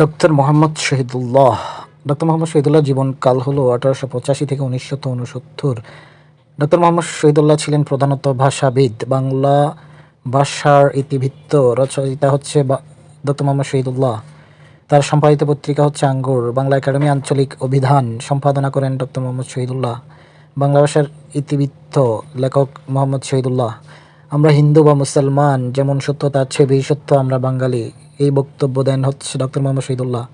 Doctor Mohammad Shahidullah. Doctor Mohammad Shahidullah জীবনকাল হলো 1885 থেকে 1969। ডক্টর মোহাম্মদ শহীদুল্লাহ ছিলেন প্রধানত ভাষাবিদ। বাংলা ভাষার ইতিবৃত্ত রচয়িতা হচ্ছে ডক্টর মোহাম্মদ শহীদুল্লাহ। তার সম্পাদিত পত্রিকা হচ্ছে আঙ্গুর। বাংলা একাডেমি আঞ্চলিক অভিধান সম্পাদনা করেন ডক্টর মোহাম্মদ শহীদুল্লাহ। বাংলা ভাষার ইতিবৃত্ত লেখক মোহাম্মদ শহীদুল্লাহ। আমরা হিন্দু বা মুসলমান, যেমন সত্য তার চেয়ে বেশি সত্য আমরা বাঙালি, এই বক্তব্য দেন হচ্ছে ডক্টর মোহাম্মদ শহীদুল্লাহ।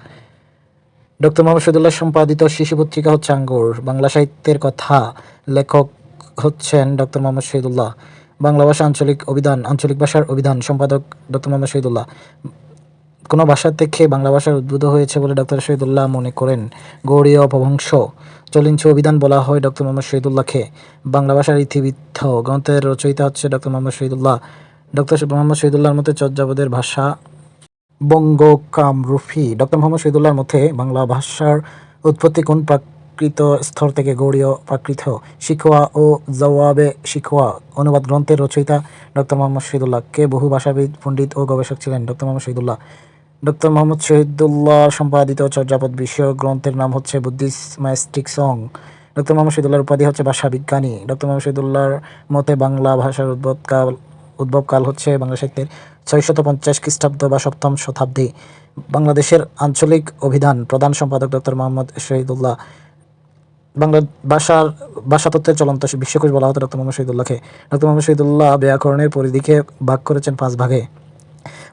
ডক্টর মোহাম্মদ শহীদুল্লাহ সম্পাদিত শিশু পত্রিকা হচ্ছে আঙ্গুর। বাংলা সাহিত্যের কথা লেখক হচ্ছেন ডক্টর মোহাম্মদ শহীদুল্লাহ। বাংলা ভাষা আঞ্চলিক অভিধান, আঞ্চলিক ভাষার অভিধান সম্পাদক ডক্টর মোহাম্মদ শহীদুল্লাহ। কোনো ভাষা থেকে বাংলা ভাষার উদ্ভূত হয়েছে বলে ডক্টর শহীদুল্লাহ মনে করেন। গৌড়ীয় অপভ্রংশ চলিঞ্চু অভিধান বলা হয় ডক্টর মোহাম্মদ শহীদুল্লাহকে। বাংলা ভাষার ইতিবৃত্ত গ্রন্থের রচয়িতা হচ্ছে ডক্টর মোহাম্মদ শহীদুল্লাহ। ডক্টর মোহাম্মদ শহীদুল্লাহর মতে চর্যাপদের ভাষা বঙ্গ কামরূপী। ডক্টর মোহাম্মদ শহীদুল্লাহর মতে বাংলা ভাষার উৎপত্তি কোন প্রাকৃত স্তর থেকে? গৌড়ীয় প্রাকৃত। শিখোয়া ও জওয়াবে শিখোয়া অনুবাদ গ্রন্থের রচয়িতা ডক্টর মোহাম্মদ শহীদুল্লাহ। কে বহু ভাষাবিদ, পণ্ডিত ও গবেষক ছিলেন? ডক্টর মোহাম্মদ শহীদুল্লাহ। ডক্টর মোহাম্মদ শহীদুল্লাহ সম্পাদিত চর্যাপদ বিষয়ক গ্রন্থের নাম হচ্ছে বুদ্ধিস্ট সং। ডক্টর মোহাম্মদ শহীদুল্লাহর উপাধি হচ্ছে ভাষা বিজ্ঞানী। ডক্টর মোহাম্মদ শহীদুল্লাহর মতে বাংলা ভাষার উদ্ভবকাল হচ্ছে বাংলা সাহিত্যের 650 খ্রিস্টাব্দ বা 7ম শতাব্দী। বাংলাদেশের আঞ্চলিক অভিধান প্রধান সম্পাদক ডক্টর মোহাম্মদ শহীদুল্লাহ। বাংলা ভাষাতত্ত্বের চলন্ত বিশ্বকোষ বলা হতো ডক্টর মোহাম্মদ শহীদুল্লাহকে। ডক্টর মোহাম্মদ শহীদুল্লাহ ব্যাকরণের পরিধিকে ভাগ করেছেন 5 ভাগে।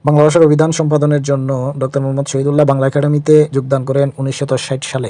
বাংলা ভাষার অভিধান সম্পাদনের জন্য ডক্টর মোহাম্মদ শহীদুল্লাহ বাংলা একাডেমিতে যোগদান করেন 1960 সালে।